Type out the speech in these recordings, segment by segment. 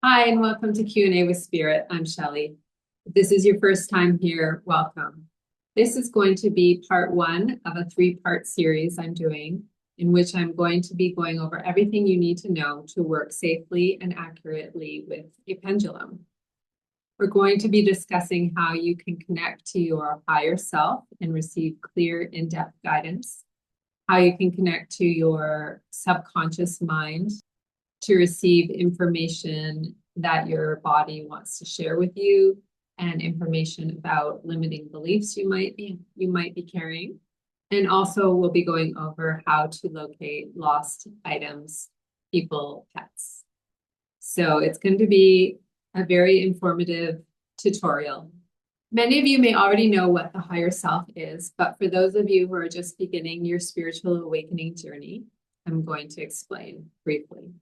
Hi, and welcome to Q&A with Spirit. I'm Shelli. If this is your first time here, welcome. This is going to be part one of a three-part series I'm doing, in which I'm going to be going over everything you need to know to work safely and accurately with a pendulum. We're going to be discussing how you can connect to your higher self and receive clear, in-depth guidance, how you can connect to your subconscious mind to receive information that your body wants to share with you and information about limiting beliefs you might be carrying. And also we'll be going over how to locate lost items, people, pets. So it's going to be a very informative tutorial. Many of you may already know what the higher self is, but for those of you who are just beginning your spiritual awakening journey, I'm going to explain briefly.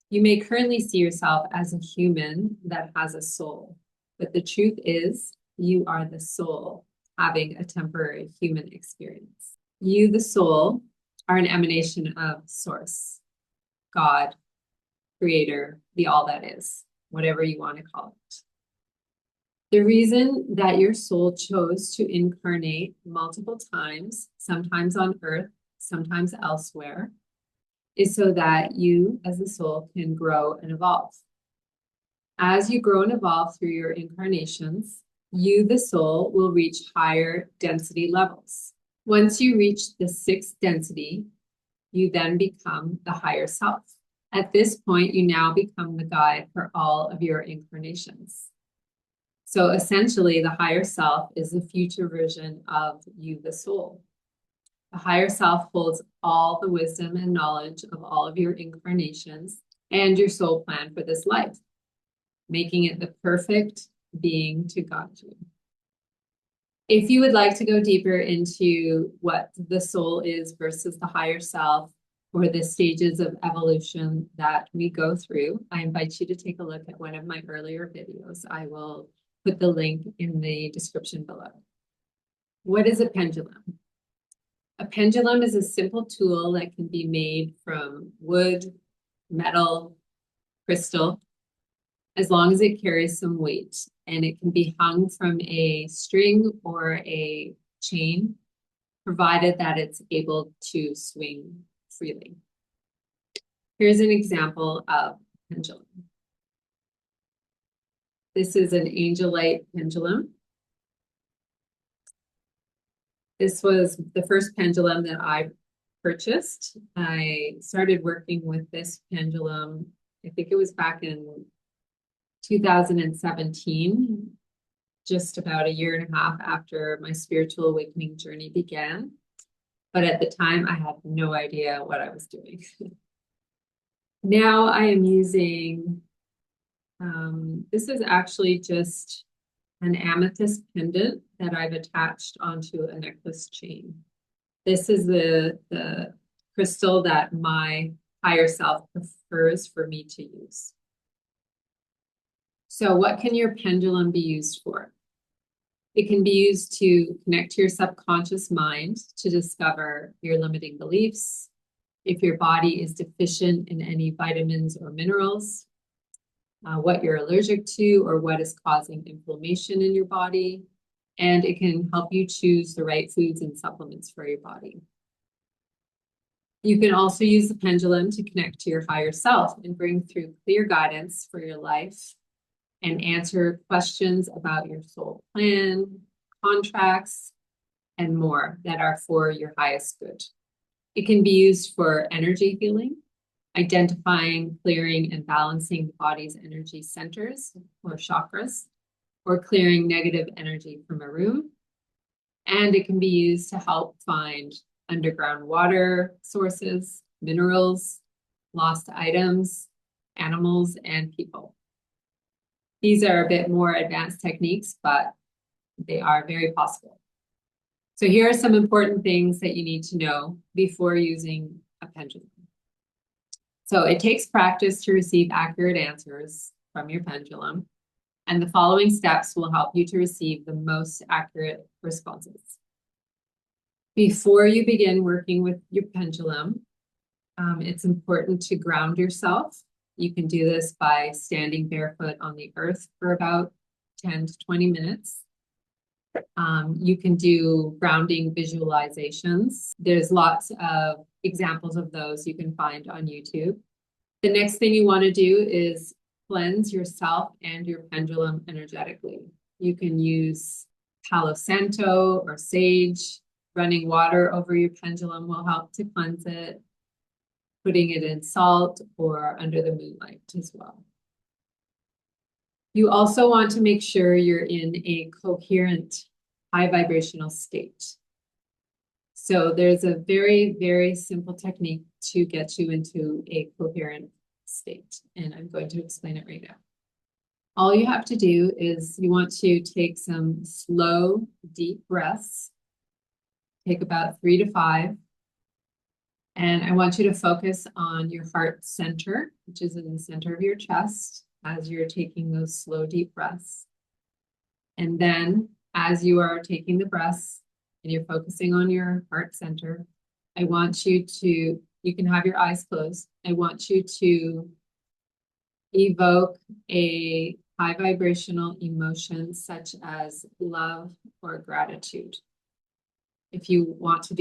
You may currently see yourself as a human that has a soul, but the truth is you are the soul having a temporary human experience. You, the soul, are an emanation of Source, God, Creator, the all that is, whatever you want to call it. The reason that your soul chose to incarnate multiple times, sometimes on Earth, sometimes elsewhere, is so that you as a soul can grow and evolve. As you grow and evolve through your incarnations, you, the soul, will reach higher density levels. Once you reach the sixth density, you then become the higher self. At this point, you now become the guide for all of your incarnations. So essentially, the higher self is the future version of you, the soul. The higher self holds all the wisdom and knowledge of all of your incarnations and your soul plan for this life, making it the perfect being to guide you. If you would like to go deeper into what the soul is versus the higher self, or the stages of evolution that we go through, I invite you to take a look at one of my earlier videos. I will put the link in the description below. What is a pendulum? A pendulum is a simple tool that can be made from wood, metal, crystal, as long as it carries some weight, and it can be hung from a string or a chain, provided that it's able to swing freely. Here's an example of a pendulum. This is an Angelite pendulum. This was the first pendulum that I purchased. I started working with this pendulum, I think it was back in 2017, just about a year and a half after my spiritual awakening journey began. But at the time, I had no idea what I was doing. Now I am using, this is actually just an amethyst pendant that I've attached onto a necklace chain. This is the crystal that my higher self prefers for me to use. So what can your pendulum be used for? It can be used to connect to your subconscious mind to discover your limiting beliefs, if your body is deficient in any vitamins or minerals, what you're allergic to or what is causing inflammation in your body, and it can help you choose the right foods and supplements for your body. You can also use the pendulum to connect to your higher self and bring through clear guidance for your life and answer questions about your soul plan, contracts, and more that are for your highest good. It can be used for energy healing, identifying, clearing, and balancing the body's energy centers or chakras, or clearing negative energy from a room. And it can be used to help find underground water sources, minerals, lost items, animals, and people. These are a bit more advanced techniques, but they are very possible. So here are some important things that you need to know before using a pendulum. So it takes practice to receive accurate answers from your pendulum, and the following steps will help you to receive the most accurate responses. Before you begin working with your pendulum, it's important to ground yourself You can do this by standing barefoot on the earth for about 10 to 20 minutes. You can do grounding visualizations. There's lots of examples of those you can find on YouTube. The next thing you want to do is cleanse yourself and your pendulum energetically. You can use Palo Santo or sage. Running water over your pendulum will help to cleanse it. Putting it in salt or under the moonlight as well. You also want to make sure you're in a coherent, high vibrational state. So there's a very, very simple technique to get you into a coherent state, and I'm going to explain it right now. All you have to do is you want to take some slow, deep breaths. Take about 3 to 5. And I want you to focus on your heart center, which is in the center of your chest, as you're taking those slow, deep breaths. And then as you are taking the breaths and you're focusing on your heart center, I want you to, you can have your eyes closed. I want you to evoke a high vibrational emotion such as love or gratitude. If you want to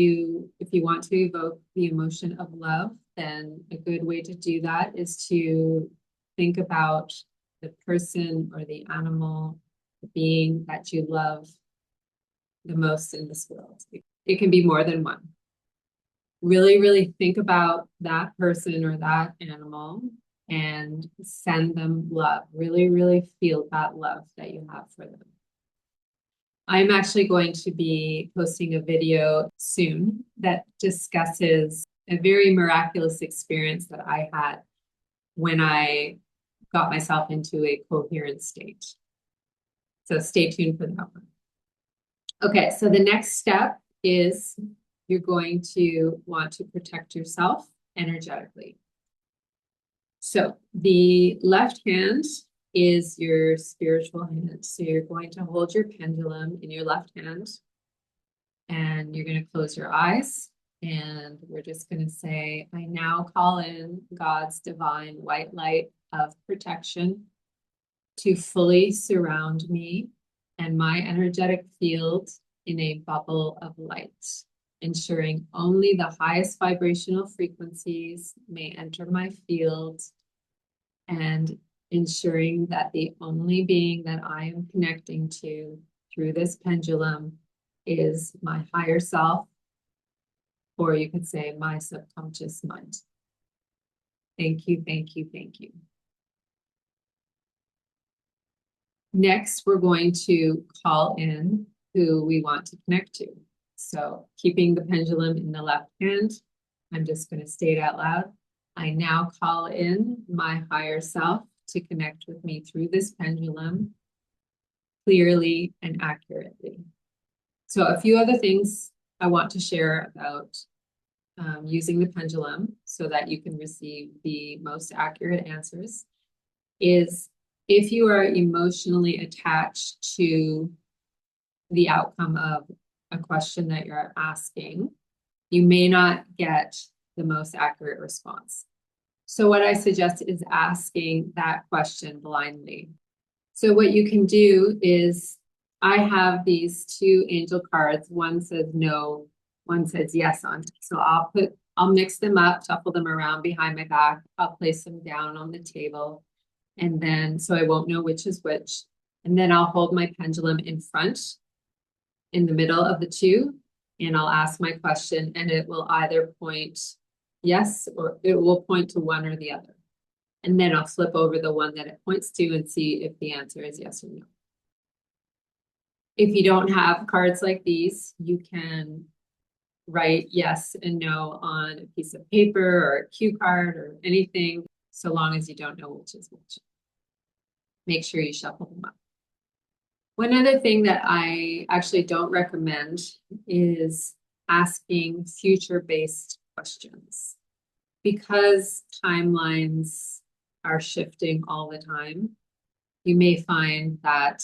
evoke the emotion of love, then a good way to do that is to think about the person or the animal, the being that you love the most in this world. It can be more than one. Really, really think about that person or that animal and send them love. Really, really feel that love that you have for them. I'm actually going to be posting a video soon that discusses a very miraculous experience that I had when I got myself into a coherent state. So stay tuned for that one. Okay, so the next step is you're going to want to protect yourself energetically. So the left hand is your spiritual hand. So you're going to hold your pendulum in your left hand and you're going to close your eyes and we're just going to say, I now call in God's divine white light of protection to fully surround me and my energetic field in a bubble of light, ensuring only the highest vibrational frequencies may enter my field and ensuring that the only being that I am connecting to through this pendulum is my higher self, or you could say my subconscious mind. Thank you, thank you, thank you. Next, we're going to call in who we want to connect to. So keeping the pendulum in the left hand, I'm just going to state out loud. I now call in my higher self to connect with me through this pendulum clearly and accurately. So a few other things I want to share about using the pendulum so that you can receive the most accurate answers is if you are emotionally attached to the outcome of a question that you're asking, you may not get the most accurate response. So what I suggest is asking that question blindly. So what you can do is, I have these 2 angel cards. One says no, one says yes on it. So I'll mix them up, shuffle them around behind my back. I'll place them down on the table. And then, so I won't know which is which. And then I'll hold my pendulum in front, in the middle of the 2, and I'll ask my question and it will either point yes, or it will point to one or the other. And then I'll flip over the one that it points to and see if the answer is yes or no. If you don't have cards like these, you can write yes and no on a piece of paper or a cue card or anything, so long as you don't know which is which. Make sure you shuffle them up. One other thing that I actually don't recommend is asking future-based questions. Because timelines are shifting all the time, you may find that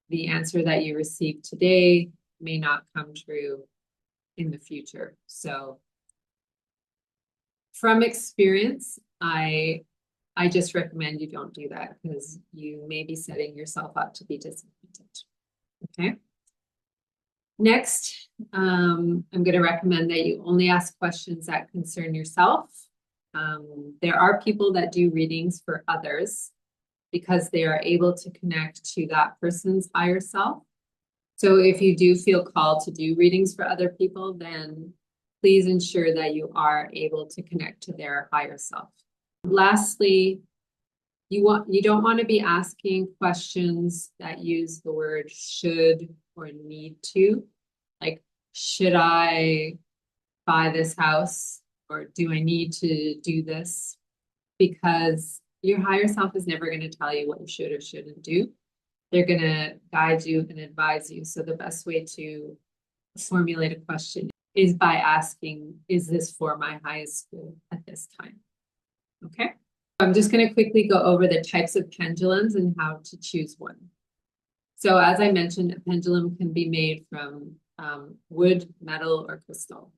the answer that you receive today may not come true in the future. So from experience, I I just recommend you don't do that because you may be setting yourself up to be disappointed. Okay. Next, I'm going to recommend that you only ask questions that concern yourself. There are people that do readings for others because they are able to connect to that person's higher self. So if you do feel called to do readings for other people, then please ensure that you are able to connect to their higher self. Lastly, you don't want to be asking questions that use the word should or need to. Like, should I buy this house? Or do I need to do this? Because your higher self is never going to tell you what you should or shouldn't do. They're going to guide you and advise you. So the best way to formulate a question is by asking, is this for my highest good at this time? Okay. I'm just going to quickly go over the types of pendulums and how to choose one. So as I mentioned, a pendulum can be made from wood, metal, or crystal.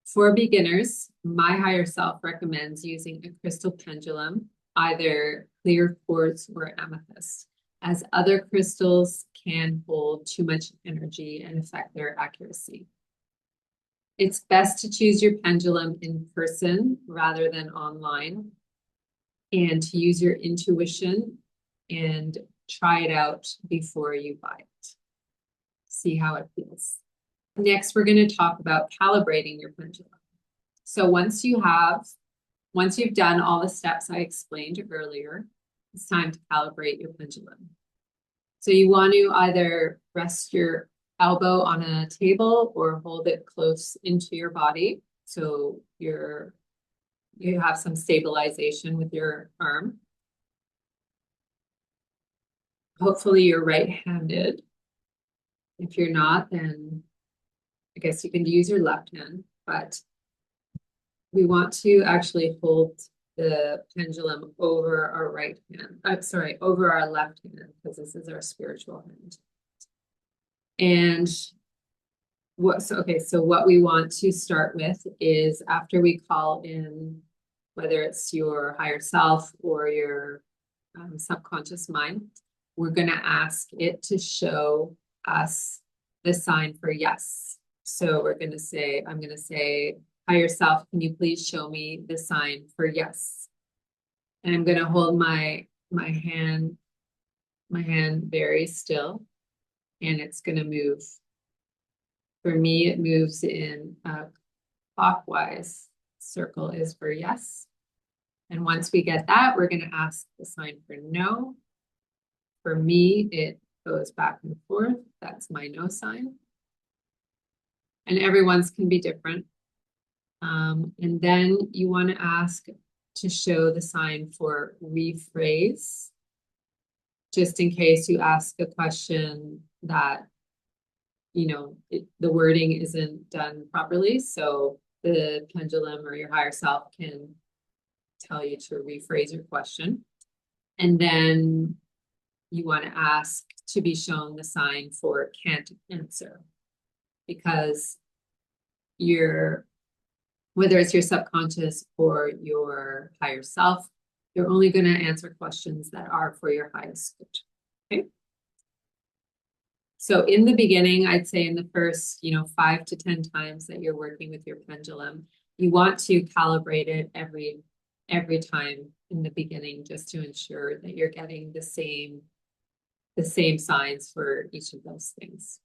For beginners, my higher self recommends using a crystal pendulum, either clear quartz or amethyst, as other crystals can hold too much energy and affect their accuracy. It's best to choose your pendulum in person rather than online, and to use your intuition and try it out before you buy it. See how it feels. Next, we're going to talk about calibrating your pendulum. So once you've done all the steps I explained earlier, it's time to calibrate your pendulum. So you want to either rest your elbow on a table or hold it close into your body. So you have some stabilization with your arm. Hopefully you're right-handed. If you're not, then I guess you can use your left hand, but we want to actually hold the pendulum over our right hand. Over our left hand, because this is our spiritual hand. And so what we want to start with is after we call in, whether it's your higher self or your subconscious mind, we're going to ask it to show us the sign for yes. So I'm going to say, higher self, can you please show me the sign for yes? And I'm going to hold my hand very still, and it's going to move. For me, it moves in a clockwise circle is for yes. And once we get that, we're going to ask the sign for no. For me, it goes back and forth. That's my no sign. And everyone's can be different. And then you want to ask to show the sign for rephrase, just in case you ask a question that, the wording isn't done properly. So the pendulum or your higher self can tell you to rephrase your question. And then you want to ask to be shown the sign for can't answer, because whether it's your subconscious or your higher self, you're only going to answer questions that are for your highest good. Okay. So in the beginning, I'd say in the first, 5 to 10 times that you're working with your pendulum, you want to calibrate it every time in the beginning, just to ensure that you're getting the same signs for each of those things,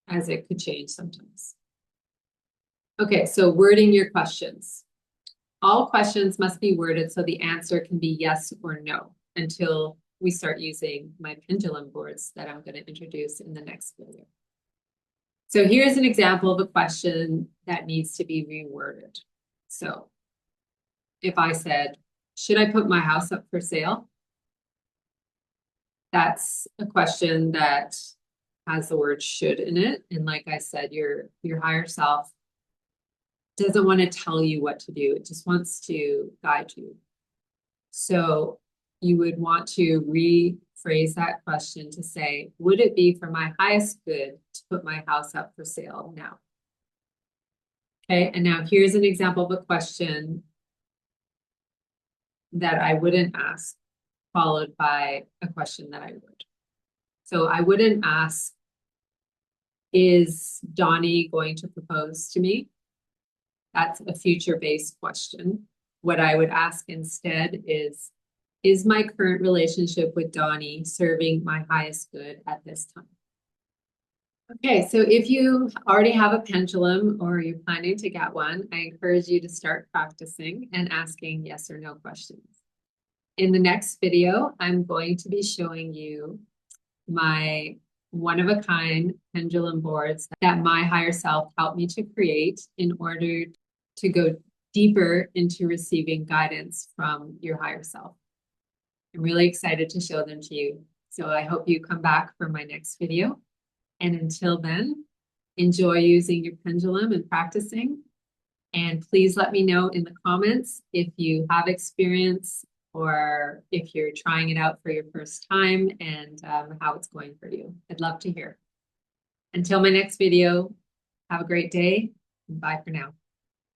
as it could change sometimes. Okay, so wording your questions. All questions must be worded so the answer can be yes or no until we start using my pendulum boards that I'm going to introduce in the next video. So here's an example of a question that needs to be reworded. So if I said, should I put my house up for sale? That's a question that has the word should in it. And like I said, your higher self doesn't want to tell you what to do. It just wants to guide you. So you would want to rephrase that question to say, would it be for my highest good to put my house up for sale now? Okay, and now here's an example of a question that I wouldn't ask, followed by a question that I would. So I wouldn't ask, is Donnie going to propose to me? That's a future-based question. What I would ask instead is my current relationship with Donnie serving my highest good at this time? Okay, so if you already have a pendulum or you're planning to get one, I encourage you to start practicing and asking yes or no questions. In the next video, I'm going to be showing you my one-of-a-kind pendulum boards that my higher self helped me to create in order to go deeper into receiving guidance from your higher self. I'm really excited to show them to you. So I hope you come back for my next video. And until then, enjoy using your pendulum and practicing. And please let me know in the comments if you have experience or if you're trying it out for your first time and how it's going for you. I'd love to hear. Until my next video, have a great day. Bye for now.